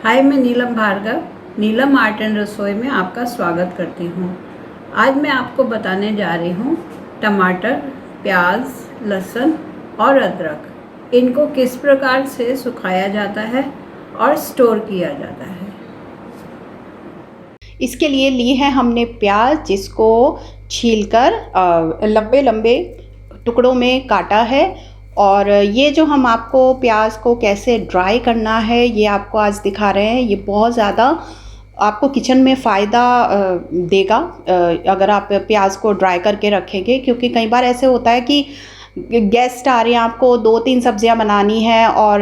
हाय, मैं नीलम भार्गव नीलम art and रसोई में आपका स्वागत करती हूँ। आज मैं आपको बताने जा रही हूँ टमाटर, प्याज, लहसुन और अदरक इनको किस प्रकार से सुखाया जाता है और स्टोर किया जाता है। इसके लिए ली है हमने प्याज, जिसको छीलकर लंबे लंबे टुकड़ों में काटा है। और ये जो हम आपको प्याज को कैसे ड्राई करना है ये आपको आज दिखा रहे हैं। ये बहुत ज़्यादा आपको किचन में फ़ायदा देगा अगर आप प्याज को ड्राई करके रखेंगे, क्योंकि कई बार ऐसे होता है कि गेस्ट आ रहे हैं, आपको 2-3 सब्जियां बनानी है और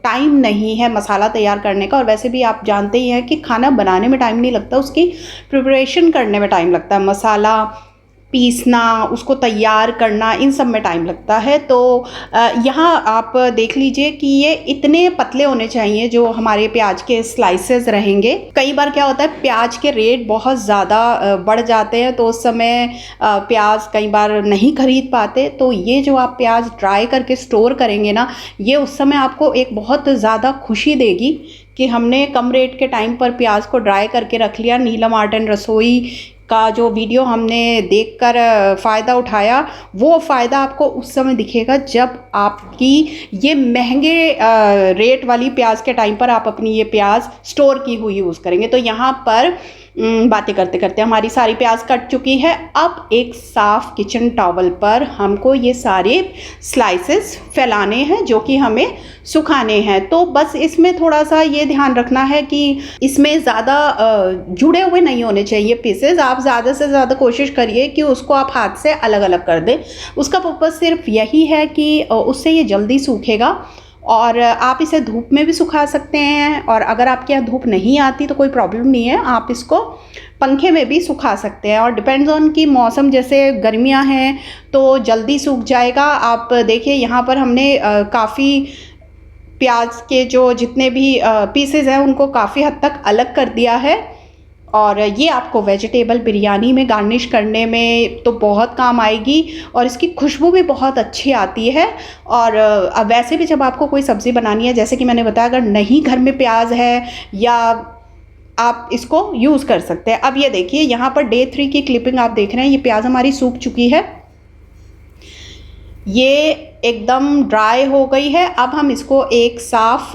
टाइम नहीं है मसाला तैयार करने का। और वैसे भी आप जानते ही हैं कि खाना बनाने में टाइम नहीं लगता, उसकी प्रिपरेशन करने में टाइम लगता है। मसाला पीसना, उसको तैयार करना, इन सब में टाइम लगता है। तो यहाँ आप देख लीजिए कि ये इतने पतले होने चाहिए जो हमारे प्याज के स्लाइसेस रहेंगे। कई बार क्या होता है, प्याज के रेट बहुत ज़्यादा बढ़ जाते हैं, तो उस समय प्याज कई बार नहीं खरीद पाते। तो ये जो आप प्याज ड्राई करके स्टोर करेंगे ना, ये उस समय आपको एक बहुत ज़्यादा खुशी देगी कि हमने कम रेट के टाइम पर प्याज को ड्राई करके रख लिया। नीलम आर्ट एंड रसोई का जो वीडियो हमने देखकर फ़ायदा उठाया, वो फ़ायदा आपको उस समय दिखेगा जब आपकी ये महंगे रेट वाली प्याज के टाइम पर आप अपनी ये प्याज स्टोर की हुई यूज़ करेंगे। तो यहाँ पर बातें करते करते हमारी सारी प्याज कट चुकी है। अब एक साफ़ किचन टॉवल पर हमको ये सारे स्लाइसेस फैलाने हैं जो कि हमें सुखाने हैं। तो बस इसमें थोड़ा सा ये ध्यान रखना है कि इसमें ज़्यादा जुड़े हुए नहीं होने चाहिए पीसेस। आप ज़्यादा से ज़्यादा कोशिश करिए कि उसको आप हाथ से अलग अलग कर दें। उसका पर्पज़ सिर्फ यही है कि उससे ये जल्दी सूखेगा। और आप इसे धूप में भी सुखा सकते हैं, और अगर आपके यहाँ धूप नहीं आती तो कोई प्रॉब्लम नहीं है, आप इसको पंखे में भी सुखा सकते हैं। और डिपेंड्स ऑन कि मौसम, जैसे गर्मियाँ हैं तो जल्दी सूख जाएगा। आप देखिए यहाँ पर हमने काफ़ी प्याज के जो जितने भी पीसेस हैं उनको काफ़ी हद तक अलग कर दिया है। और ये आपको वेजिटेबल बिरयानी में गार्निश करने में तो बहुत काम आएगी, और इसकी खुशबू भी बहुत अच्छी आती है। और वैसे भी जब आपको कोई सब्ज़ी बनानी है, जैसे कि मैंने बताया, अगर नहीं घर में प्याज है या आप इसको यूज़ कर सकते हैं। अब ये देखिए यहाँ पर डे 3 की क्लिपिंग आप देख रहे हैं। ये प्याज हमारी सूख चुकी है, ये एकदम ड्राई हो गई है। अब हम इसको एक साफ़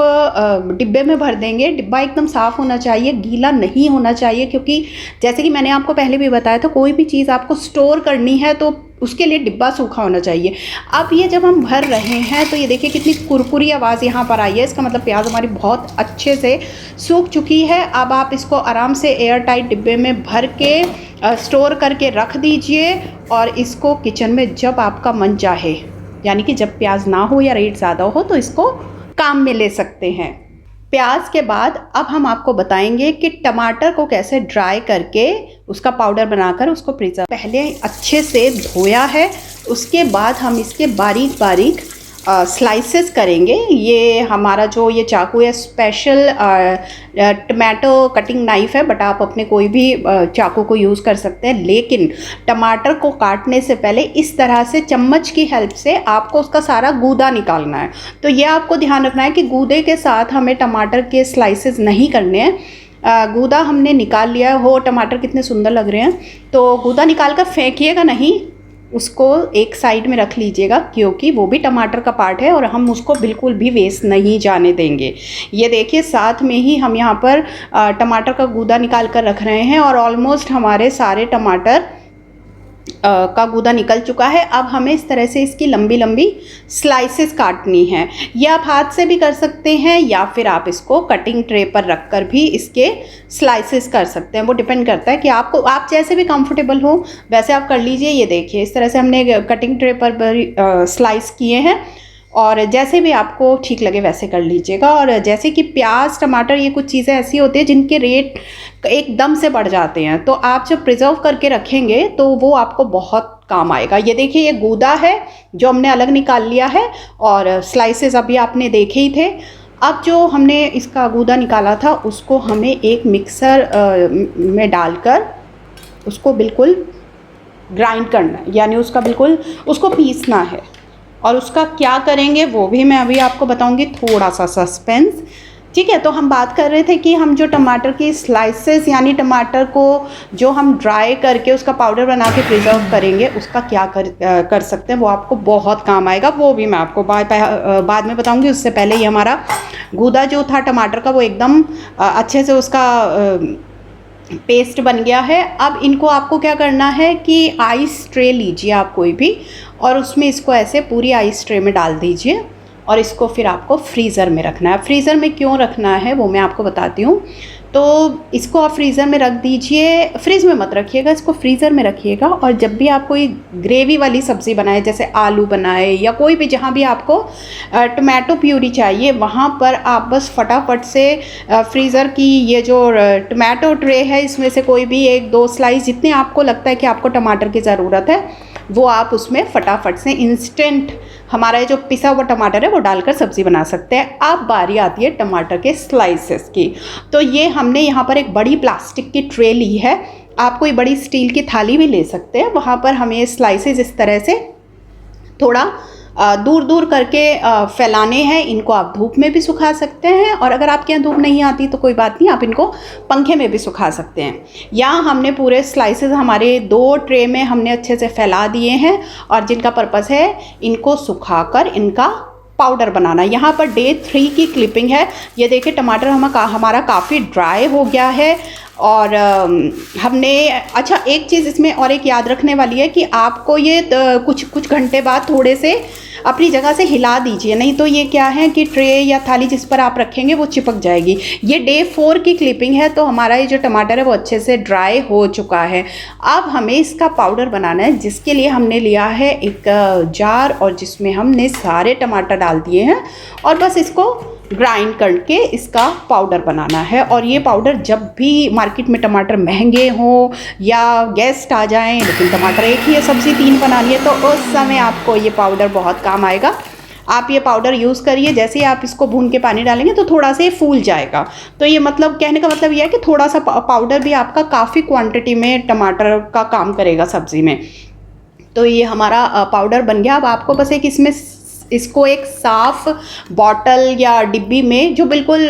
डिब्बे में भर देंगे। डिब्बा एकदम साफ़ होना चाहिए, गीला नहीं होना चाहिए, क्योंकि जैसे कि मैंने आपको पहले भी बताया था, कोई भी चीज़ आपको स्टोर करनी है तो उसके लिए डिब्बा सूखा होना चाहिए। अब ये जब हम भर रहे हैं तो ये देखिए कितनी कुरकुरी आवाज़ यहाँ पर आई है। इसका मतलब प्याज हमारी बहुत अच्छे से सूख चुकी है। अब आप इसको आराम से एयर टाइट डिब्बे में भर के स्टोर करके रख दीजिए, और इसको किचन में जब आपका मन चाहे, यानी कि जब प्याज ना हो या रेट ज़्यादा हो, तो इसको काम में ले सकते हैं। प्याज के बाद अब हम आपको बताएंगे कि टमाटर को कैसे ड्राई करके उसका पाउडर बनाकर उसको प्रिजर्व। पहले अच्छे से धोया है, उसके बाद हम इसके बारीक बारीक स्लाइसेस करेंगे। ये हमारा जो ये चाकू है स्पेशल टमाटो कटिंग नाइफ है, बट आप अपने कोई भी चाकू को यूज़ कर सकते हैं। लेकिन टमाटर को काटने से पहले इस तरह से चम्मच की हेल्प से आपको उसका सारा गूदा निकालना है। तो ये आपको ध्यान रखना है कि गूदे के साथ हमें टमाटर के स्लाइसेस नहीं करने हैं। गूदा हमने निकाल लिया हो। टमाटर कितने सुंदर लग रहे हैं। तो गूदा निकाल कर फेंकिएगा नहीं, उसको एक साइड में रख लीजिएगा, क्योंकि वो भी टमाटर का पार्ट है और हम उसको बिल्कुल भी वेस्ट नहीं जाने देंगे। ये देखिए साथ में ही हम यहाँ पर टमाटर का गूदा निकाल कर रख रहे हैं, और ऑलमोस्ट हमारे सारे टमाटर का गूदा निकल चुका है। अब हमें इस तरह से इसकी लंबी लंबी स्लाइसेस काटनी है। ये आप हाथ से भी कर सकते हैं, या फिर आप इसको कटिंग ट्रे पर रखकर भी इसके स्लाइसेस कर सकते हैं। वो डिपेंड करता है कि आपको, आप जैसे भी कंफर्टेबल हो वैसे आप कर लीजिए। ये देखिए इस तरह से हमने कटिंग ट्रे पर स्लाइस किए हैं, और जैसे भी आपको ठीक लगे वैसे कर लीजिएगा। और जैसे कि प्याज, टमाटर, ये कुछ चीज़ें ऐसी होती हैं जिनके रेट एकदम से बढ़ जाते हैं, तो आप जब प्रिजर्व करके रखेंगे तो वो आपको बहुत काम आएगा। ये देखिए ये गूदा है जो हमने अलग निकाल लिया है, और स्लाइसेस अभी आपने देखे ही थे। अब जो हमने इसका गूदा निकाला था उसको हमें एक मिक्सर में डालकर उसको बिल्कुल ग्राइंड करना है, यानी उसका बिल्कुल उसको पीसना है। और उसका क्या करेंगे वो भी मैं अभी आपको बताऊंगी। थोड़ा सा सस्पेंस, ठीक है। तो हम बात कर रहे थे कि हम जो टमाटर की स्लाइसेस यानी टमाटर को जो हम ड्राई करके उसका पाउडर बना के प्रिजर्व करेंगे उसका क्या कर सकते हैं, वो आपको बहुत काम आएगा। वो भी मैं आपको बाद में बताऊंगी। उससे पहले ये हमारा गूदा जो था टमाटर का वो एकदम अच्छे से उसका पेस्ट बन गया है। अब इनको आपको क्या करना है कि आइस ट्रे लीजिए आप कोई भी, और उसमें इसको ऐसे पूरी आइस ट्रे में डाल दीजिए और इसको फिर आपको फ्रीज़र में रखना है। फ्रीज़र में क्यों रखना है वो मैं आपको बताती हूँ। तो इसको आप फ्रीज़र में रख दीजिए, फ्रिज में मत रखिएगा, इसको फ्रीज़र में रखिएगा। और जब भी आप कोई ग्रेवी वाली सब्ज़ी बनाए, जैसे आलू बनाए या कोई भी, जहाँ भी आपको टमाटो प्यूरी चाहिए, वहाँ पर आप बस फटाफट से फ्रीज़र की ये जो टमाटो ट्रे है इसमें से कोई भी 1-2 स्लाइस जितने आपको लगता है कि आपको टमाटर की ज़रूरत है वो आप उसमें फटाफट से इंस्टेंट हमारा जो पिसा हुआ टमाटर है वो डालकर सब्ज़ी बना सकते हैं। अब बारी आती है टमाटर के स्लाइसेस की। तो ये हमने यहाँ पर एक बड़ी प्लास्टिक की ट्रे ली है, आप कोई बड़ी स्टील की थाली भी ले सकते हैं। वहाँ पर हमें स्लाइसेस इस तरह से थोड़ा दूर दूर करके फैलाने हैं। इनको आप धूप में भी सुखा सकते हैं, और अगर आपके यहाँ धूप नहीं आती तो कोई बात नहीं, आप इनको पंखे में भी सुखा सकते हैं। यहाँ हमने पूरे स्लाइसेस हमारे 2 ट्रे में हमने अच्छे से फैला दिए हैं, और जिनका पर्पस है इनको सुखाकर इनका पाउडर बनाना। यहाँ पर डे 3 की क्लिपिंग है। ये देखिए टमाटर हमारा काफ़ी ड्राई हो गया है। और हमने अच्छा एक चीज़ इसमें और एक याद रखने वाली है कि आपको ये कुछ घंटे बाद थोड़े से अपनी जगह से हिला दीजिए, नहीं तो ये क्या है कि ट्रे या थाली जिस पर आप रखेंगे वो चिपक जाएगी। ये डे 4 की क्लिपिंग है, तो हमारा ये जो टमाटर है वो अच्छे से ड्राई हो चुका है। अब हमें इसका पाउडर बनाना है, जिसके लिए हमने लिया है एक जार, और जिसमें हमने सारे टमाटर डाल दिए हैं और बस इसको ग्राइंड करके इसका पाउडर बनाना है। और ये पाउडर जब भी मार्केट में टमाटर महंगे हों या गेस्ट आ जाएं, लेकिन टमाटर एक ही है, सब्ज़ी 3 बनानी है, तो उस समय आपको ये पाउडर बहुत काम आएगा। आप ये पाउडर यूज़ करिए। जैसे ही आप इसको भून के पानी डालेंगे तो थोड़ा सा फूल जाएगा। तो ये मतलब कहने का मतलब ये है कि थोड़ा सा पाउडर भी आपका काफ़ी क्वांटिटी में टमाटर का काम करेगा सब्ज़ी में। तो ये हमारा पाउडर बन गया। अब आपको बस इसको एक साफ़ बॉटल या डिब्बी में जो बिल्कुल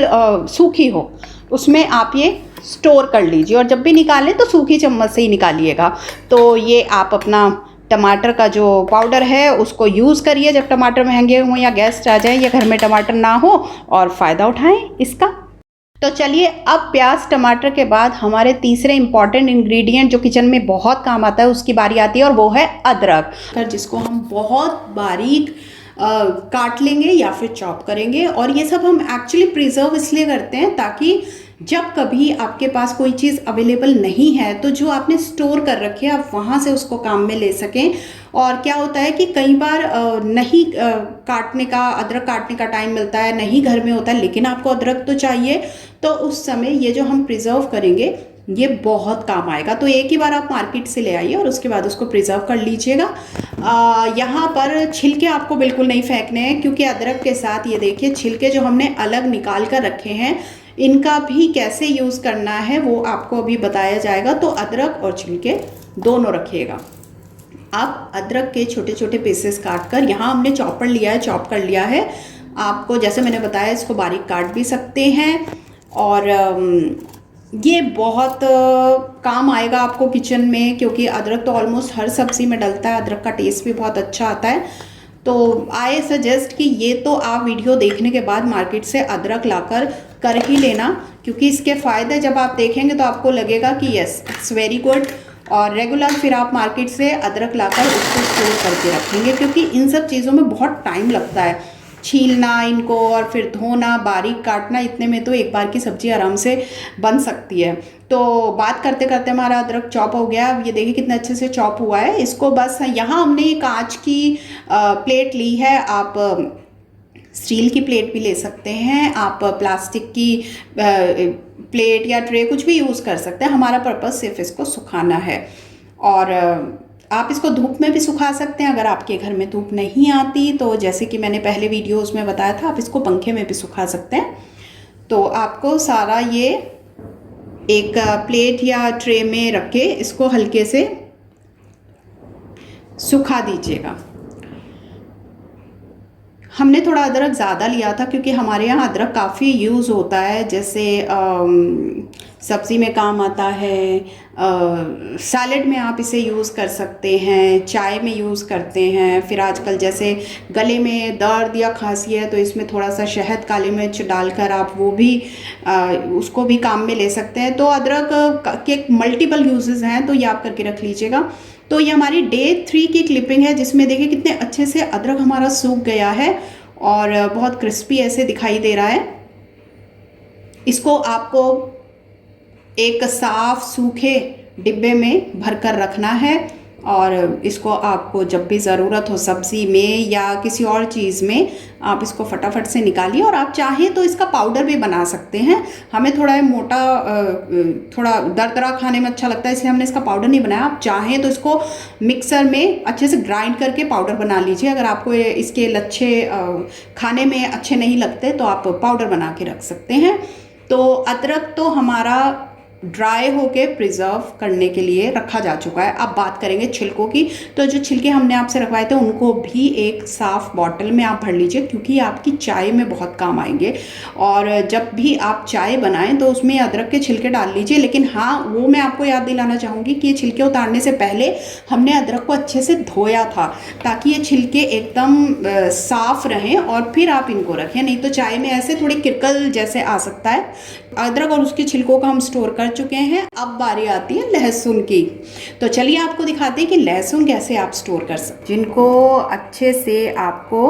सूखी हो उसमें आप ये स्टोर कर लीजिए, और जब भी निकालें तो सूखी चम्मच से ही निकालिएगा। तो ये आप अपना टमाटर का जो पाउडर है उसको यूज़ करिए जब टमाटर महंगे हों या गेस्ट आ जाएं या घर में टमाटर ना हो, और फ़ायदा उठाएं इसका। तो चलिए, अब प्याज टमाटर के बाद हमारे तीसरे इम्पॉर्टेंट इंग्रेडिएंट जो किचन में बहुत काम आता है उसकी बारी आती है, और वो है अदरक, जिसको हम बहुत बारीक काट लेंगे या फिर चॉप करेंगे। और ये सब हम एक्चुअली प्रिजर्व इसलिए करते हैं ताकि जब कभी आपके पास कोई चीज़ अवेलेबल नहीं है तो जो आपने स्टोर कर रखी है आप वहाँ से उसको काम में ले सकें। और क्या होता है कि कई बार नहीं अदरक काटने का टाइम मिलता है, नहीं घर में होता है, लेकिन आपको अदरक तो चाहिए, तो उस समय ये जो हम प्रिजर्व करेंगे ये बहुत काम आएगा। तो एक ही बार आप मार्केट से ले आइए और उसके बाद उसको प्रिजर्व कर लीजिएगा। यहाँ पर छिलके आपको बिल्कुल नहीं फेंकने हैं, क्योंकि अदरक के साथ ये देखिए छिलके जो हमने अलग निकाल कर रखे हैं, इनका भी कैसे यूज़ करना है वो आपको अभी बताया जाएगा। तो अदरक और छिलके दोनों रखिएगा। आप अदरक के छोटे छोटे पीसेस काट कर, यहाँ हमने चॉपर लिया है, चॉप कर लिया है। आपको जैसे मैंने बताया इसको बारीक काट भी सकते हैं, और ये बहुत काम आएगा आपको किचन में, क्योंकि अदरक तो ऑलमोस्ट हर सब्ज़ी में डलता है। अदरक का टेस्ट भी बहुत अच्छा आता है। तो आई सजेस्ट कि ये तो आप वीडियो देखने के बाद मार्केट से अदरक लाकर कर ही लेना, क्योंकि इसके फ़ायदे जब आप देखेंगे तो आपको लगेगा कि यस इट्स वेरी गुड। और रेगुलर फिर आप मार्केट से अदरक लाकर उसको स्टोर करके रखेंगे, क्योंकि इन सब चीज़ों में बहुत टाइम लगता है, छीलना इनको और फिर धोना, बारीक काटना, इतने में तो एक बार की सब्ज़ी आराम से बन सकती है। तो बात करते करते हमारा अदरक चॉप हो गया। अब ये देखिए कितने अच्छे से चॉप हुआ है। इसको बस यहाँ हमने ये कांच की प्लेट ली है, आप स्टील की प्लेट भी ले सकते हैं, आप प्लास्टिक की प्लेट या ट्रे कुछ भी यूज़ कर सकते हैं। हमारा पर्पस सिर्फ इसको सुखाना है, और आप इसको धूप में भी सुखा सकते हैं। अगर आपके घर में धूप नहीं आती तो जैसे कि मैंने पहले वीडियोस में बताया था, आप इसको पंखे में भी सुखा सकते हैं। तो आपको सारा ये एक प्लेट या ट्रे में रख के इसको हल्के से सुखा दीजिएगा। हमने थोड़ा अदरक ज़्यादा लिया था क्योंकि हमारे यहाँ अदरक काफ़ी यूज़ होता है, जैसे सब्ज़ी में काम आता है, सैलेड में आप इसे यूज़ कर सकते हैं, चाय में यूज़ करते हैं। फिर आजकल जैसे गले में दर्द या खांसी है तो इसमें थोड़ा सा शहद, काली मिर्च डालकर आप वो भी उसको भी काम में ले सकते हैं। तो अदरक के मल्टीपल यूजेस हैं, तो ये आप करके रख लीजिएगा। तो ये हमारी डे 3 की क्लिपिंग है, जिसमें देखिए कितने अच्छे से अदरक हमारा सूख गया है और बहुत क्रिस्पी ऐसे दिखाई दे रहा है। इसको आपको एक साफ सूखे डिब्बे में भरकर रखना है और इसको आपको जब भी ज़रूरत हो सब्ज़ी में या किसी और चीज़ में आप इसको फटाफट से निकालिए। और आप चाहें तो इसका पाउडर भी बना सकते हैं। हमें थोड़ा मोटा, थोड़ा दरदरा खाने में अच्छा लगता है, इसलिए हमने इसका पाउडर नहीं बनाया। आप चाहें तो इसको मिक्सर में अच्छे से ग्राइंड करके पाउडर बना लीजिए। अगर आपको इसके लच्छे खाने में अच्छे नहीं लगते तो आप पाउडर बना के रख सकते हैं। तो अदरक तो हमारा ड्राई होके प्रिजर्व करने के लिए रखा जा चुका है। अब बात करेंगे छिलकों की। तो जो छिलके हमने आपसे रखवाए थे उनको भी एक साफ बॉटल में आप भर लीजिए, क्योंकि आपकी चाय में बहुत काम आएंगे। और जब भी आप चाय बनाएं तो उसमें अदरक के छिलके डाल लीजिए। लेकिन हाँ, वो मैं आपको याद दिलाना चाहूँगी कि ये छिलके उतारने से पहले हमने अदरक को अच्छे से धोया था, ताकि ये छिलके एकदम साफ रहें और फिर आप इनको रखें। नहीं तो चाय में ऐसे थोड़ी किरकल जैसे आ सकता है। अदरक और उसके छिलकों को हम स्टोर कर चुके हैं। अब बारी आती है लहसुन की। तो चलिए आपको दिखाते हैं कि लहसुन कैसे आप स्टोर कर सकते हैं। जिनको अच्छे से आपको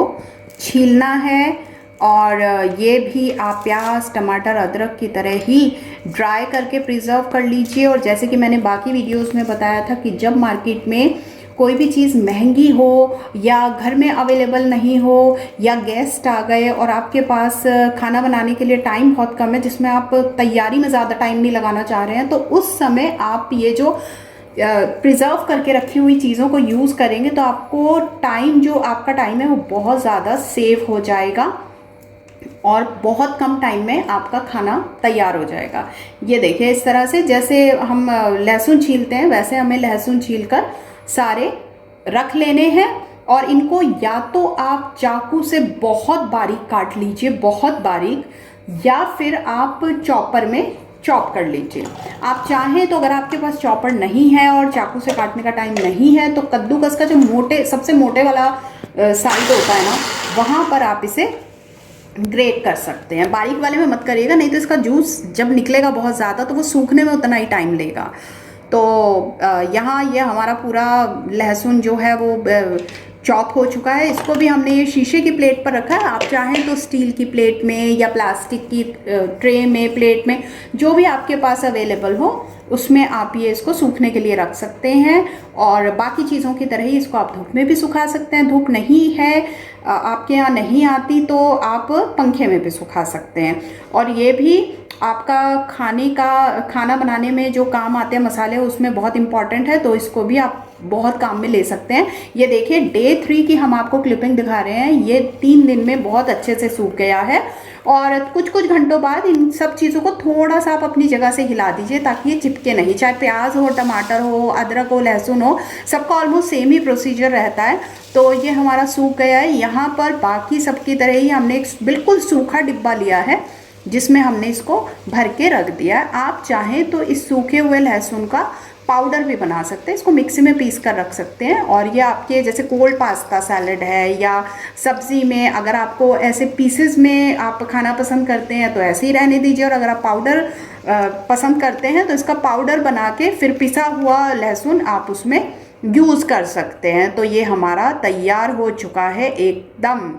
छीलना है और ये भी आप प्याज, टमाटर, अदरक की तरह ही ड्राई करके प्रिजर्व कर लीजिए। और जैसे कि मैंने बाकी वीडियोस में बताया था कि जब मार्केट में कोई भी चीज़ महंगी हो या घर में अवेलेबल नहीं हो या गेस्ट आ गए और आपके पास खाना बनाने के लिए टाइम बहुत कम है, जिसमें आप तैयारी में ज़्यादा टाइम नहीं लगाना चाह रहे हैं, तो उस समय आप ये जो प्रिजर्व करके रखी हुई चीज़ों को यूज़ करेंगे तो आपको टाइम, जो आपका टाइम है वो बहुत ज़्यादा सेव हो जाएगा और बहुत कम टाइम में आपका खाना तैयार हो जाएगा। ये देखिए, इस तरह से जैसे हम लहसुन छीलते हैं वैसे हमें लहसुन छीलकर सारे रख लेने हैं। और इनको या तो आप चाकू से बहुत बारीक काट लीजिए, बहुत बारीक, या फिर आप चॉपर में चॉप कर लीजिए। आप चाहें तो, अगर आपके पास चॉपर नहीं है और चाकू से काटने का टाइम नहीं है, तो कद्दूकस का जो मोटे, सबसे मोटे वाला साइड होता है ना, वहाँ पर आप इसे ग्रेट कर सकते हैं। बारीक वाले में मत करिएगा, नहीं तो इसका जूस जब निकलेगा बहुत ज़्यादा तो वो सूखने में उतना ही टाइम लेगा। तो यहाँ ये हमारा पूरा लहसुन जो है वो चॉप हो चुका है। इसको भी हमने ये शीशे की प्लेट पर रखा है। आप चाहें तो स्टील की प्लेट में या प्लास्टिक की ट्रे में, प्लेट में, जो भी आपके पास अवेलेबल हो उसमें आप ये इसको सूखने के लिए रख सकते हैं। और बाकी चीज़ों की तरह ही इसको आप धूप में भी सुखा सकते हैं। धूप नहीं है, आपके यहाँ नहीं आती, तो आप पंखे में भी सुखा सकते हैं। और ये भी आपका खाना बनाने में जो काम आते हैं मसाले, उसमें बहुत इंपॉर्टेंट है, तो इसको भी आप बहुत काम में ले सकते हैं। ये देखिए, डे 3 की हम आपको क्लिपिंग दिखा रहे हैं। ये 3 दिन में बहुत अच्छे से सूख गया है। और कुछ कुछ घंटों बाद इन सब चीज़ों को थोड़ा सा आप अपनी जगह से हिला दीजिए ताकि ये चिपके नहीं। चाहे प्याज हो, टमाटर हो, अदरक हो, लहसुन हो, सबका ऑलमोस्ट सेम ही प्रोसीजर रहता है। तो ये हमारा सूख गया है। यहाँ पर बाकी सबकी तरह ही हमने एक बिल्कुल सूखा डिब्बा लिया है जिसमें हमने इसको भर के रख दिया है। आप चाहें तो इस सूखे हुए लहसुन का पाउडर भी बना सकते हैं, इसको मिक्सी में पीस कर रख सकते हैं। और ये आपके जैसे कोल्ड पास्ता सैलेड है या सब्ज़ी में, अगर आपको ऐसे पीसेस में आप खाना पसंद करते हैं तो ऐसे ही रहने दीजिए। और अगर आप पाउडर पसंद करते हैं तो इसका पाउडर बना के फिर पिसा हुआ लहसुन आप उसमें यूज़ कर सकते हैं। तो ये हमारा तैयार हो चुका है एकदम।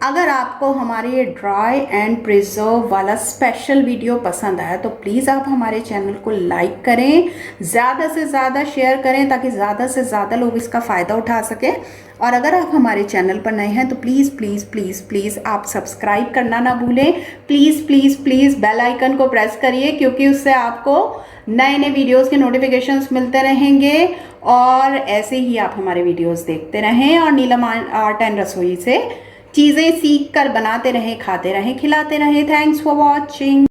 अगर आपको हमारे ये ड्राई एंड प्रिजर्व वाला स्पेशल वीडियो पसंद आया तो प्लीज़ आप हमारे चैनल को लाइक करें, ज़्यादा से ज़्यादा शेयर करें ताकि ज़्यादा से ज़्यादा लोग इसका फ़ायदा उठा सकें। और अगर आप हमारे चैनल पर नए हैं तो प्लीज़ प्लीज़ प्लीज़ प्लीज़ आप सब्सक्राइब करना ना भूलें। Please please please bell icon को प्रेस करिए, क्योंकि उससे आपको नए नए वीडियोज़ के नोटिफिकेशंस मिलते रहेंगे। और ऐसे ही आप हमारे वीडियोज़ देखते रहें और नीलम आर्ट एंड रसोई से चीज़ें सीख कर बनाते रहें, खाते रहें, खिलाते रहें। Thanks for watching.